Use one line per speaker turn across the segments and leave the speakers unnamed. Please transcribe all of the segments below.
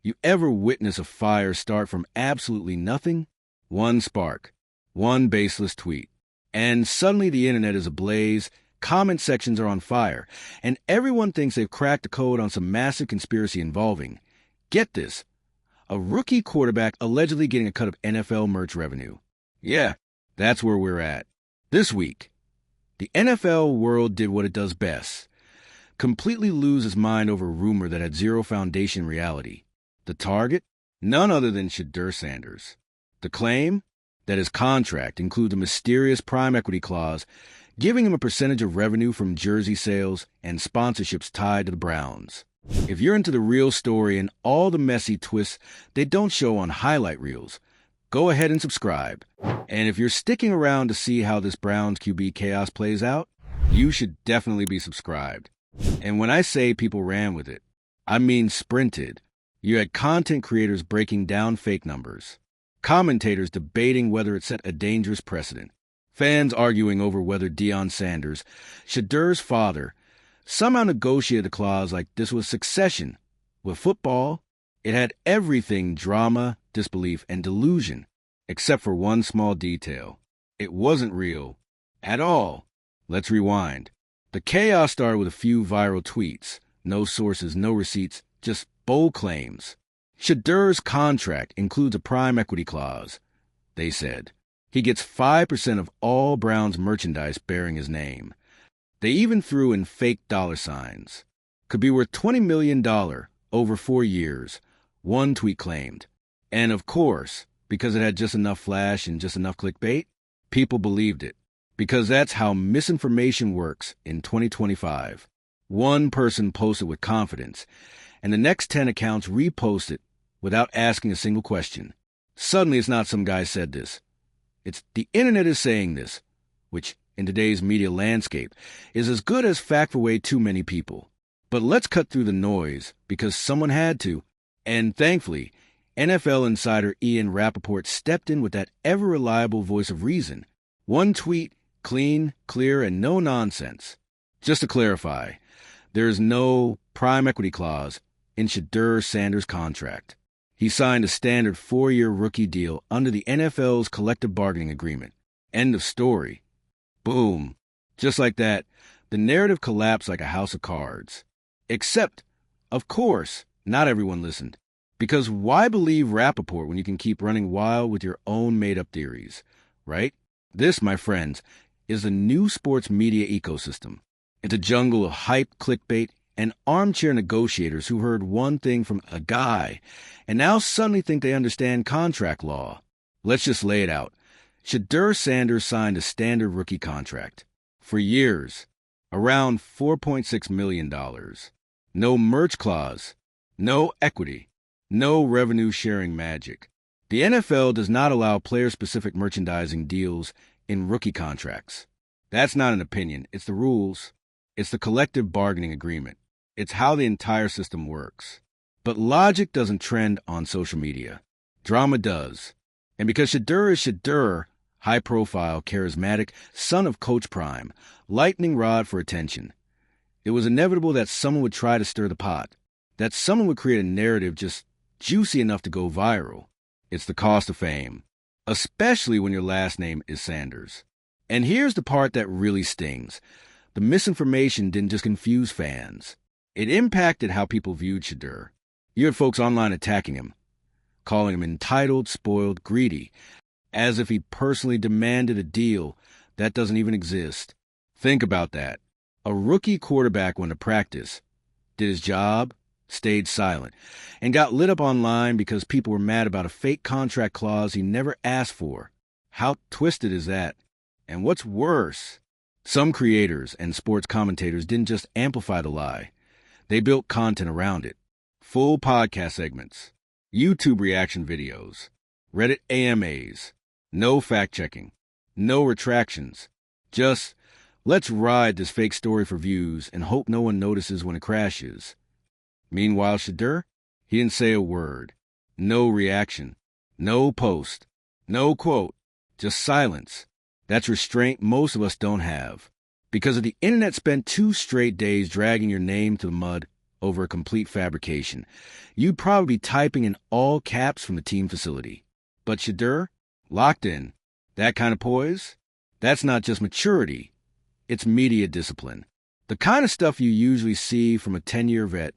You ever witness a fire start from absolutely nothing? One spark, one baseless tweet, and suddenly the internet is ablaze, comment sections are on fire, and everyone thinks they've cracked the code on some massive conspiracy involving, get this, a rookie quarterback allegedly getting a cut of NFL merch revenue. Yeah, that's where we're at. This week, the NFL world did what it does best. Completely lose its mind over a rumor that had zero foundation in reality. The target? None other than Shedeur Sanders. The claim? That his contract includes a mysterious prime equity clause giving him a percentage of revenue from jersey sales and sponsorships tied to the Browns. If you're into the real story and all the messy twists they don't show on highlight reels, go ahead and subscribe. And if you're sticking around to see how this Browns QB chaos plays out, you should definitely be subscribed. And when I say people ran with it, I mean sprinted. You had content creators breaking down fake numbers, commentators debating whether it set a dangerous precedent, fans arguing over whether Deion Sanders, Shedeur's father, somehow negotiated a clause like this was succession. With football, it had everything drama, disbelief, and delusion, except for one small detail. It wasn't real. At all. Let's rewind. The chaos started with a few viral tweets. No sources, no receipts, just bold claims. Shedeur's contract includes a prime equity clause, they said. He gets 5% of all Browns merchandise bearing his name. They even threw in fake dollar signs. Could be worth $20 million over 4 years, one tweet claimed. And of course, because it had just enough flash and just enough clickbait, people believed it. Because that's how misinformation works in 2025. One person posted with confidence, and the next 10 accounts reposted without asking a single question. Suddenly it's not some guy said this. It's the internet is saying this, which in today's media landscape is as good as fact for way too many people. But let's cut through the noise because someone had to. And thankfully, NFL insider Ian Rappaport stepped in with that ever-reliable voice of reason. One tweet, clean, clear, and no nonsense. Just to clarify, there is no prime equity clause in Shedeur Sanders' contract. He signed a standard 4-year rookie deal under the NFL's collective bargaining agreement. End of story. Boom. Just like that, the narrative collapsed like a house of cards. Except, of course, not everyone listened. Because why believe Rappaport when you can keep running wild with your own made-up theories, right? This, my friends, is the new sports media ecosystem. It's a jungle of hype, clickbait, and armchair negotiators who heard one thing from a guy and now suddenly think they understand contract law. Let's just lay it out. Shedeur Sanders signed a standard rookie contract. For years. Around $4.6 million. No merch clause. No equity. No revenue-sharing magic. The NFL does not allow player-specific merchandising deals in rookie contracts. That's not an opinion. It's the rules. It's the collective bargaining agreement. It's how the entire system works. But logic doesn't trend on social media. Drama does. And because Shedeur is Shedeur, high-profile, charismatic, son of Coach Prime, lightning rod for attention, it was inevitable that someone would try to stir the pot, that someone would create a narrative just juicy enough to go viral. It's the cost of fame, especially when your last name is Sanders. And here's the part that really stings. The misinformation didn't just confuse fans. It impacted how people viewed Shedeur. You had folks online attacking him, calling him entitled, spoiled, greedy, as if he personally demanded a deal that doesn't even exist. Think about that. A rookie quarterback went to practice, did his job, stayed silent, and got lit up online because people were mad about a fake contract clause he never asked for. How twisted is that? And what's worse, some creators and sports commentators didn't just amplify the lie. They built content around it. Full podcast segments, YouTube reaction videos, Reddit AMAs, no fact-checking, no retractions. Just, let's ride this fake story for views and hope no one notices when it crashes. Meanwhile, Shedeur, he didn't say a word. No reaction. No post. No quote. Just silence. That's restraint most of us don't have. Because if the internet spent 2 straight days dragging your name to the mud over a complete fabrication. You'd probably be typing in all caps from the team facility. But Shedeur, locked in. That kind of poise? That's not just maturity. It's media discipline. The kind of stuff you usually see from a 10-year vet,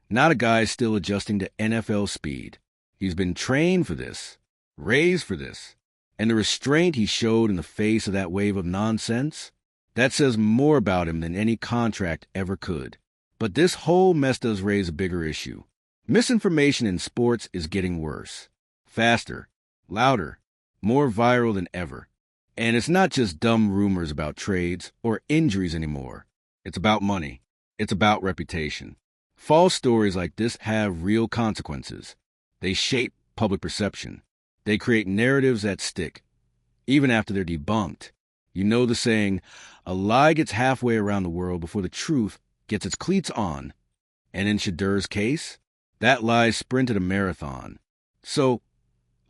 not a guy still adjusting to NFL speed. He's been trained for this, raised for this. And the restraint he showed in the face of that wave of nonsense, that says more about him than any contract ever could. But this whole mess does raise a bigger issue. Misinformation in sports is getting worse. Faster, louder, more viral than ever. And it's not just dumb rumors about trades or injuries anymore. It's about money. It's about reputation. False stories like this have real consequences. They shape public perception. They create narratives that stick, even after they're debunked. You know the saying, a lie gets halfway around the world before the truth gets its cleats on. And in Shedeur's case, that lie sprinted a marathon. So,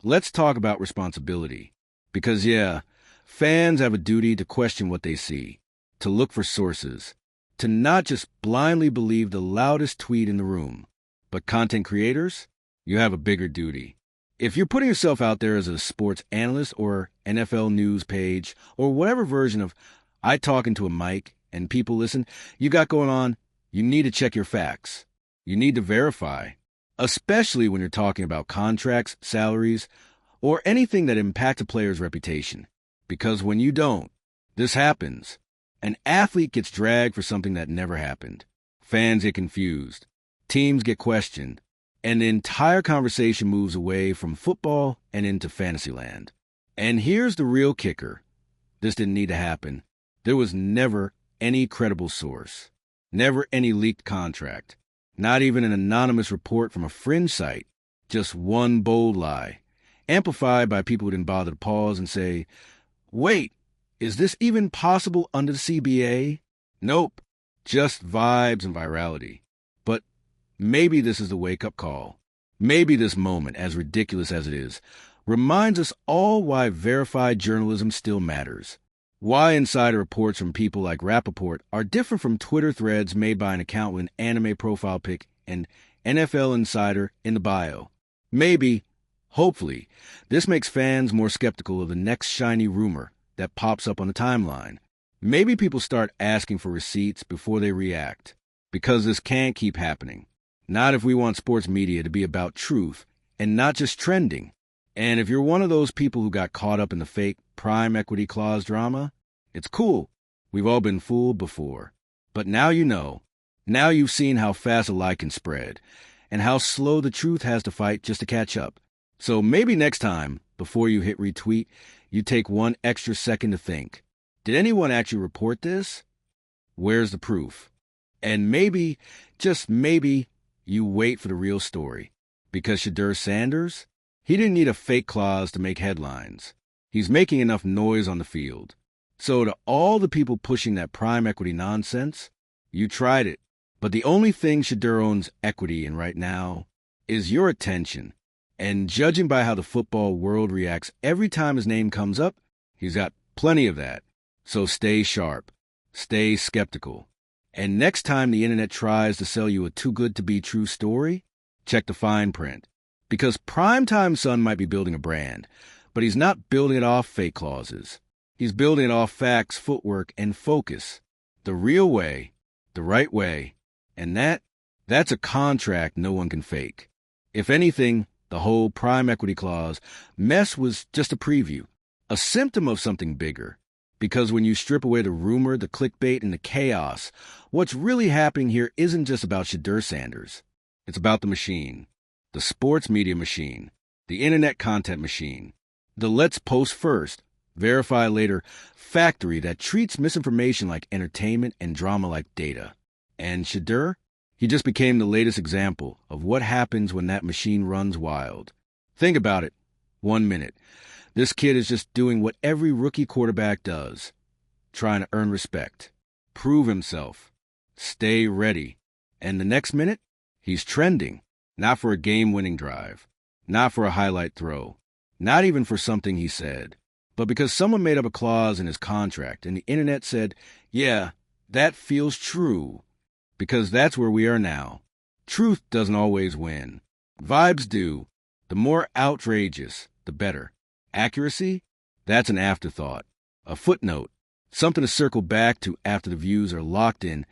let's talk about responsibility. Because yeah, fans have a duty to question what they see, to look for sources, to not just blindly believe the loudest tweet in the room. But content creators, you have a bigger duty. If you're putting yourself out there as a sports analyst or NFL news page or whatever version of I talk into a mic and people listen you got going on, you need to check your facts. You need to verify, especially when you're talking about contracts, salaries, or anything that impacts a player's reputation. Because when you don't, this happens. An athlete gets dragged for something that never happened. Fans get confused. Teams get questioned. And the entire conversation moves away from football and into fantasy land. And here's the real kicker. This didn't need to happen. There was never any credible source. Never any leaked contract. Not even an anonymous report from a fringe site. Just one bold lie, amplified by people who didn't bother to pause and say, wait, is this even possible under the CBA? Nope. Just vibes and virality. But maybe this is the wake-up call. Maybe this moment, as ridiculous as it is, reminds us all why verified journalism still matters. Why insider reports from people like Rappaport are different from Twitter threads made by an account with an anime profile pic and NFL Insider in the bio. Maybe, hopefully, this makes fans more skeptical of the next shiny rumor that pops up on the timeline. Maybe people start asking for receipts before they react. Because this can't keep happening. Not if we want sports media to be about truth and not just trending. And if you're one of those people who got caught up in the fake prime equity clause drama, it's cool. We've all been fooled before. But now you know. Now you've seen how fast a lie can spread and how slow the truth has to fight just to catch up. So maybe next time, before you hit retweet, you take one extra second to think. Did anyone actually report this? Where's the proof? And maybe, just maybe, you wait for the real story. Because Shedeur Sanders, he didn't need a fake clause to make headlines. He's making enough noise on the field. So to all the people pushing that prime equity nonsense, you tried it. But the only thing Shedeur owns equity in right now is your attention. And judging by how the football world reacts every time his name comes up, he's got plenty of that. So stay sharp. Stay skeptical. And next time the internet tries to sell you a too-good-to-be-true story, check the fine print. Because Primetime Sun might be building a brand, but he's not building it off fake clauses. He's building it off facts, footwork, and focus. The real way, the right way. And that's a contract no one can fake. If anything, the whole prime equity clause mess was just a preview, a symptom of something bigger. Because when you strip away the rumor, the clickbait, and the chaos, what's really happening here isn't just about Shedeur Sanders. It's about the machine. The sports media machine. The internet content machine. The let's post first, verify later factory that treats misinformation like entertainment and drama like data. And Shedeur? He just became the latest example of what happens when that machine runs wild. Think about it. 1 minute. This kid is just doing what every rookie quarterback does. Trying to earn respect. Prove himself. Stay ready. And the next minute, he's trending. Not for a game-winning drive. Not for a highlight throw. Not even for something he said. But because someone made up a clause in his contract and the internet said, yeah, that feels true. because that's where we are now. Truth doesn't always win. Vibes do. The more outrageous, the better. Accuracy? That's an afterthought, a footnote, something to circle back to after the views are locked in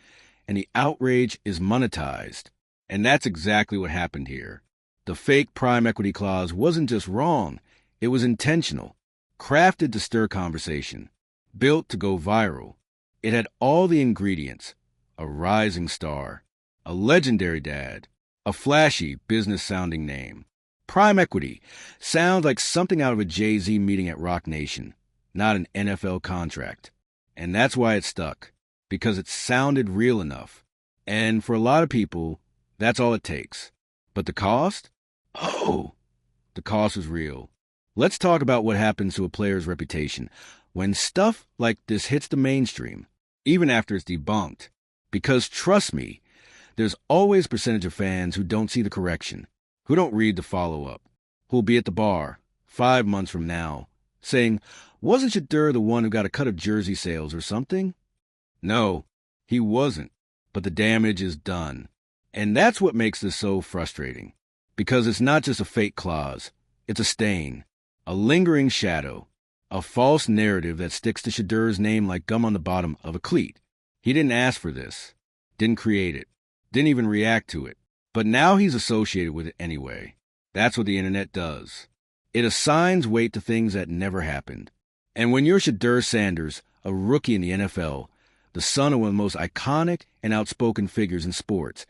and the outrage is monetized. And that's exactly what happened here. The fake prime equity clause wasn't just wrong, it was intentional, crafted to stir conversation, built to go viral. It had all the ingredients: a rising star, a legendary dad, a flashy business-sounding name. Prime equity sounds like something out of a Jay-Z meeting at Rock Nation, not an NFL contract. And that's why it stuck, because it sounded real enough. And for a lot of people, that's all it takes. But the cost? Oh, the cost was real. Let's talk about what happens to a player's reputation when stuff like this hits the mainstream, even after it's debunked. Because trust me, there's always a percentage of fans who don't see the correction, who don't read the follow-up, who'll be at the bar 5 months from now saying, wasn't Shedeur the one who got a cut of jersey sales or something? No, he wasn't, but the damage is done. And that's what makes this so frustrating, because it's not just a fake clause, it's a stain, a lingering shadow, a false narrative that sticks to Shedeur's name like gum on the bottom of a cleat. He didn't ask for this, didn't create it, didn't even react to it, but now he's associated with it anyway. That's what the internet does. It assigns weight to things that never happened. And when you're Shedeur Sanders, a rookie in the NFL, the son of one of the most iconic and outspoken figures in sports,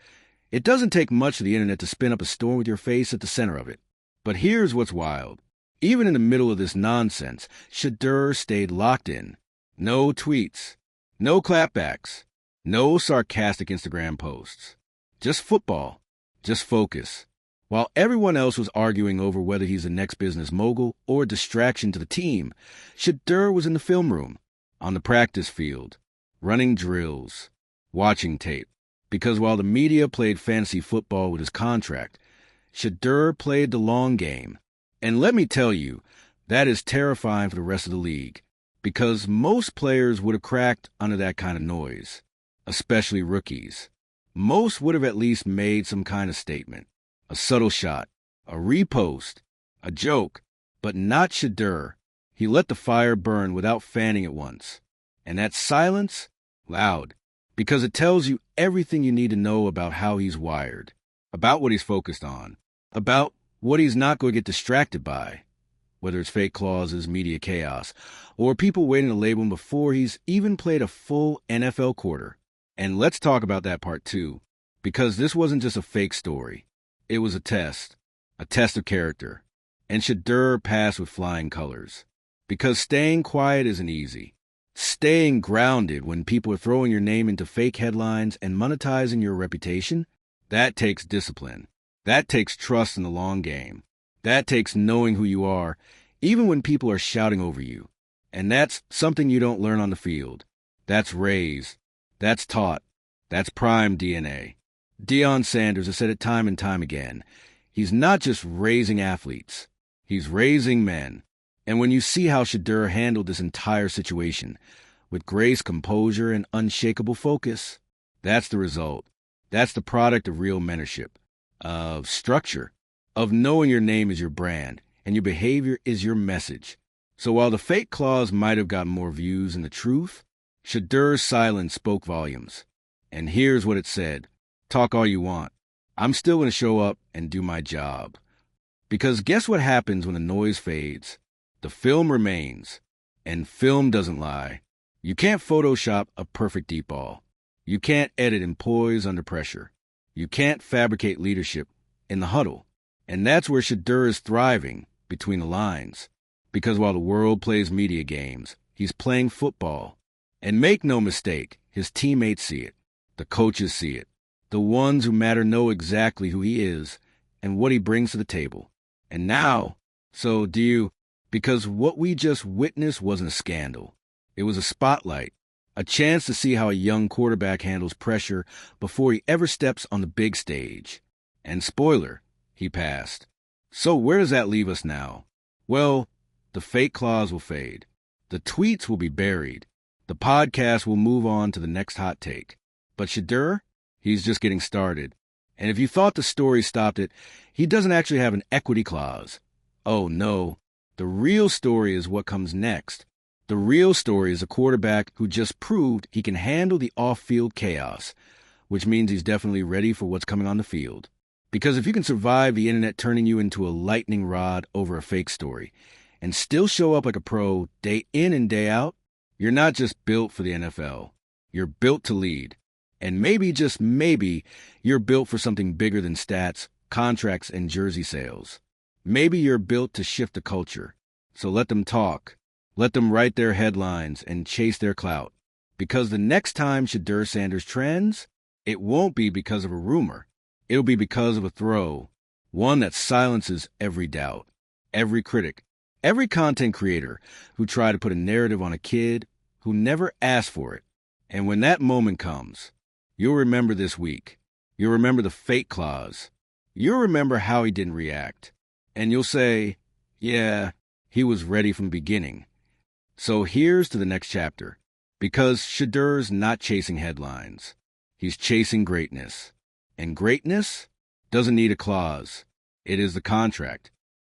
it doesn't take much for the internet to spin up a storm with your face at the center of it. But here's what's wild. Even in the middle of this nonsense, Shedeur stayed locked in. No tweets, no clapbacks, no sarcastic Instagram posts. Just football, just focus. While everyone else was arguing over whether he's the next business mogul or a distraction to the team, Shedeur was in the film room, on the practice field, running drills, watching tape. Because while the media played fantasy football with his contract, Shedeur played the long game. And let me tell you, that is terrifying for the rest of the league, because most players would have cracked under that kind of noise, especially rookies. Most would have at least made some kind of statement. A subtle shot, a repost, a joke, but not Shedeur. He let the fire burn without fanning it once. And that silence? Loud. Because it tells you everything you need to know about how he's wired, about what he's focused on, about what he's not going to get distracted by, whether it's fake clauses, media chaos, or people waiting to label him before he's even played a full NFL quarter. And let's talk about that part too, because this wasn't just a fake story. It was a test of character, and Shedeur passed with flying colors. Because staying quiet isn't easy. Staying grounded when people are throwing your name into fake headlines and monetizing your reputation, that takes discipline. That takes trust in the long game. That takes knowing who you are, even when people are shouting over you. And that's something you don't learn on the field. That's raised. That's taught. That's prime DNA. Deion Sanders has said it time and time again. He's not just raising athletes. He's raising men. And when you see how Shedeur handled this entire situation, with grace, composure, and unshakable focus, that's the result. That's the product of real mentorship, of structure, of knowing your name is your brand, and your behavior is your message. So while the fake clause might have gotten more views than the truth, Shedeur's silence spoke volumes. And here's what it said. Talk all you want. I'm still going to show up and do my job. Because guess what happens when the noise fades? The film remains. And film doesn't lie. You can't Photoshop a perfect deep ball. You can't edit in poise under pressure. You can't fabricate leadership in the huddle. And that's where Shedeur is thriving, between the lines. Because while the world plays media games, he's playing football. And make no mistake, his teammates see it. The coaches see it. The ones who matter know exactly who he is and what he brings to the table. And now, so do you, because what we just witnessed wasn't a scandal. It was a spotlight, a chance to see how a young quarterback handles pressure before he ever steps on the big stage. And spoiler, he passed. So where does that leave us now? Well, the fake clause will fade. The tweets will be buried. The podcast will move on to the next hot take. But Shedeur? He's just getting started. And if you thought the story stopped it, he doesn't actually have an equity clause. Oh, no. The real story is what comes next. The real story is a quarterback who just proved he can handle the off-field chaos, which means he's definitely ready for what's coming on the field. Because if you can survive the internet turning you into a lightning rod over a fake story and still show up like a pro day in and day out, you're not just built for the NFL. You're built to lead. And maybe, just maybe, you're built for something bigger than stats, contracts, and jersey sales. Maybe you're built to shift the culture. So let them talk. Let them write their headlines and chase their clout. Because the next time Shedeur Sanders trends, it won't be because of a rumor. It'll be because of a throw. One that silences every doubt, every critic, every content creator who tried to put a narrative on a kid who never asked for it. And when that moment comes, you'll remember this week. You'll remember the fake clause. You'll remember how he didn't react. And you'll say, yeah, he was ready from the beginning. So here's to the next chapter. Because Shedeur's not chasing headlines. He's chasing greatness. And greatness doesn't need a clause. It is the contract.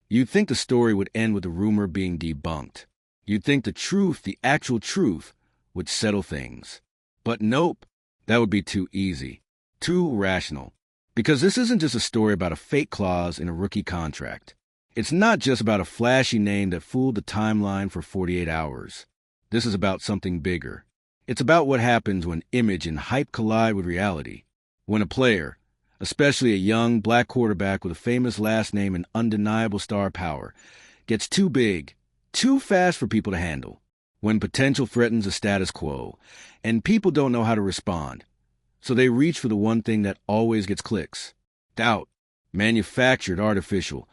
You'd think the story would end with the rumor being debunked. You'd think the truth, the actual truth, would settle things. But nope, that would be too easy, too rational. Because this isn't just a story about a fake clause in a rookie contract. It's not just about a flashy name that fooled the timeline for 48 hours. This is about something bigger. It's about what happens when image and hype collide with reality. When a player, especially a young black quarterback with a famous last name and undeniable star power, gets too big, too fast for people to handle. When potential threatens the status quo, and people don't know how to respond. So they reach for the one thing that always gets clicks. Doubt. Manufactured, artificial,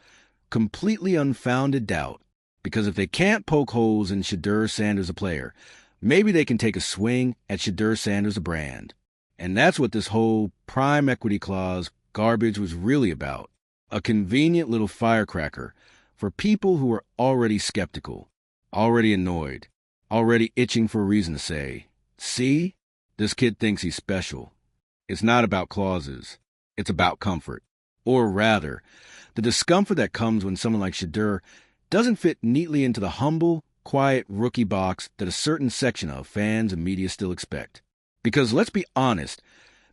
completely unfounded doubt. Because if they can't poke holes in Shedeur Sanders a player, maybe they can take a swing at Shedeur Sanders a brand. And that's what this whole prime equity clause garbage was really about. A convenient little firecracker for people who are already skeptical, already annoyed, already itching for a reason to say, see, this kid thinks he's special. It's not about clauses. It's about comfort. Or rather, the discomfort that comes when someone like Shedeur doesn't fit neatly into the humble, quiet rookie box that a certain section of fans and media still expect. Because let's be honest,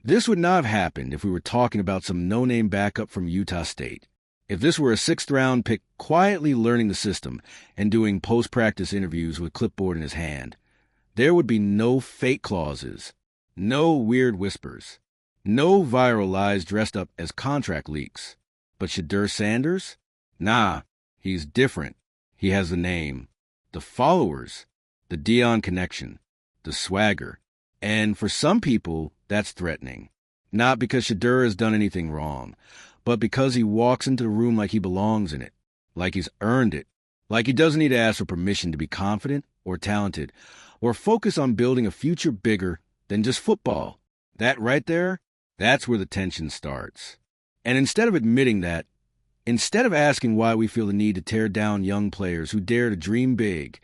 this would not have happened if we were talking about some no-name backup from Utah State. If this were a sixth-round pick quietly learning the system and doing post-practice interviews with a clipboard in his hand, there would be no fake clauses, no weird whispers, no viral lies dressed up as contract leaks. But Shedeur Sanders? Nah, he's different. He has the name, the followers, the Dion connection, the swagger. And for some people, that's threatening. Not because Shedeur has done anything wrong, but because he walks into the room like he belongs in it, like he's earned it, like he doesn't need to ask for permission to be confident or talented, or focus on building a future bigger than just football. That right there, that's where the tension starts. And instead of admitting that, instead of asking why we feel the need to tear down young players who dare to dream big,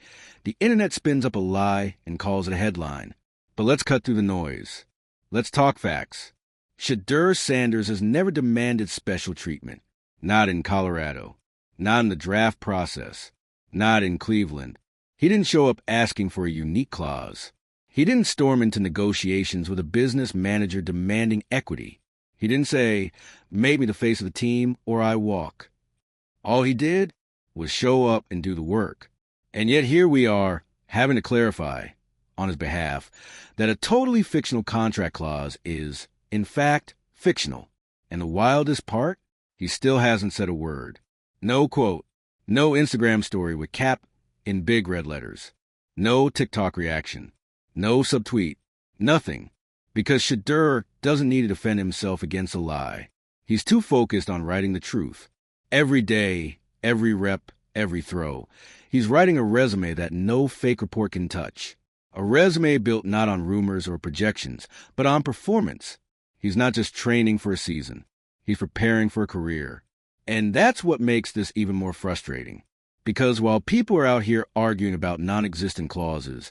the internet spins up a lie and calls it a headline. But let's cut through the noise. Let's talk facts. Shedeur Sanders has never demanded special treatment. Not in Colorado. Not in the draft process. Not in Cleveland. He didn't show up asking for a unique clause. He didn't storm into negotiations with a business manager demanding equity. He didn't say, make me the face of the team or I walk. All he did was show up and do the work. And yet here we are, having to clarify, on his behalf, that a totally fictional contract clause is, in fact, fictional. And the wildest part, he still hasn't said a word. No quote, no Instagram story with cap in big red letters, no TikTok reaction, no subtweet, nothing. Because Shedeur doesn't need to defend himself against a lie. He's too focused on writing the truth. Every day, every rep, every throw. He's writing a resume that no fake report can touch. A resume built not on rumors or projections, but on performance. He's not just training for a season. He's preparing for a career. And that's what makes this even more frustrating. Because while people are out here arguing about non-existent clauses,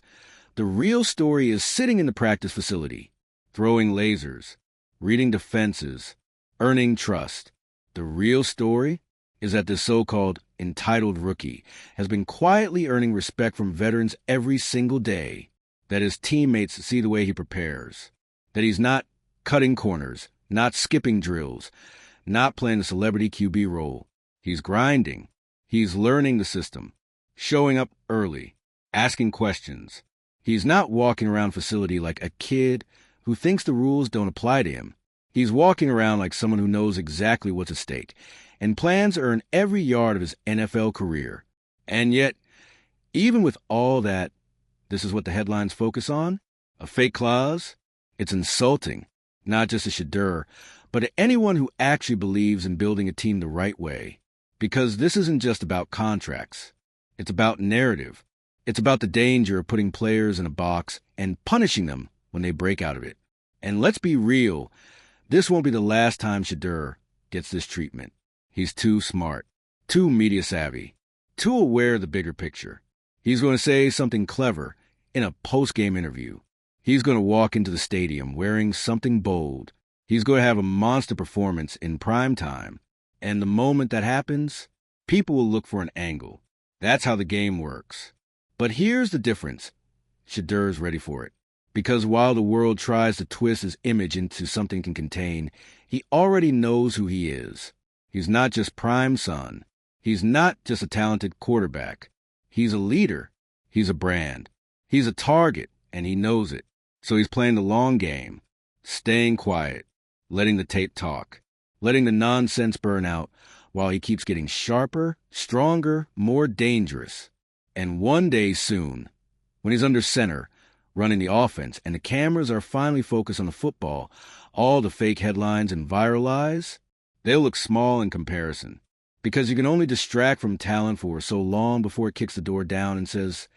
the real story is sitting in the practice facility, throwing lasers, reading defenses, earning trust. The real story is that this so-called entitled rookie has been quietly earning respect from veterans every single day, that his teammates see the way he prepares, that he's not cutting corners, not skipping drills, not playing the celebrity QB role. He's grinding. He's learning the system, showing up early, asking questions. He's not walking around facility like a kid who thinks the rules don't apply to him. He's walking around like someone who knows exactly what's at stake and plans to earn every yard of his NFL career. And yet, even with all that, this is what the headlines focus on? A fake clause? It's insulting, not just to Shedeur, but to anyone who actually believes in building a team the right way. Because this isn't just about contracts. It's about narrative. It's about the danger of putting players in a box and punishing them when they break out of it. And let's be real, this won't be the last time Shedeur gets this treatment. He's too smart, too media savvy, too aware of the bigger picture. He's going to say something clever in a post-game interview. He's going to walk into the stadium wearing something bold. He's going to have a monster performance in prime time. And the moment that happens, people will look for an angle. That's how the game works. But here's the difference. Shedeur's ready for it. Because while the world tries to twist his image into something it can contain, he already knows who he is. He's not just prime son. He's not just a talented quarterback. He's a leader. He's a brand. He's a target, and he knows it. So he's playing the long game, staying quiet, letting the tape talk, letting the nonsense burn out while he keeps getting sharper, stronger, more dangerous. And one day soon, when he's under center, running the offense, and the cameras are finally focused on the football, all the fake headlines and viral lies, they'll look small in comparison. Because you can only distract from talent for so long before it kicks the door down and says,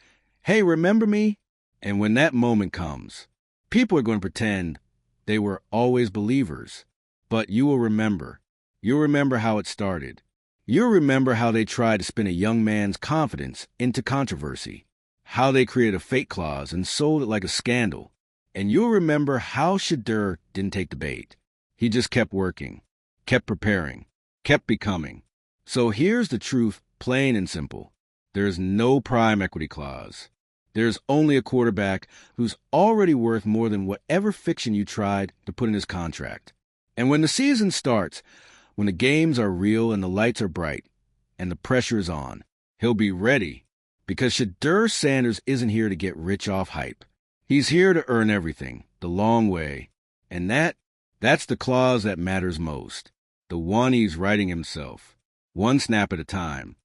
"Hey, remember me?" And when that moment comes, people are going to pretend they were always believers. But you will remember. You'll remember how it started. You'll remember how they tried to spin a young man's confidence into controversy, how they created a fake clause and sold it like a scandal. And you'll remember how Shedeur didn't take the bait. He just kept working, kept preparing, kept becoming. So here's the truth, plain and simple. There's no prime equity clause. There's only a quarterback who's already worth more than whatever fiction you tried to put in his contract. And when the season starts, when the games are real and the lights are bright and the pressure is on, he'll be ready. Because Shedeur Sanders isn't here to get rich off hype. He's here to earn everything, the long way. And that's the clause that matters most. The one he's writing himself, one snap at a time.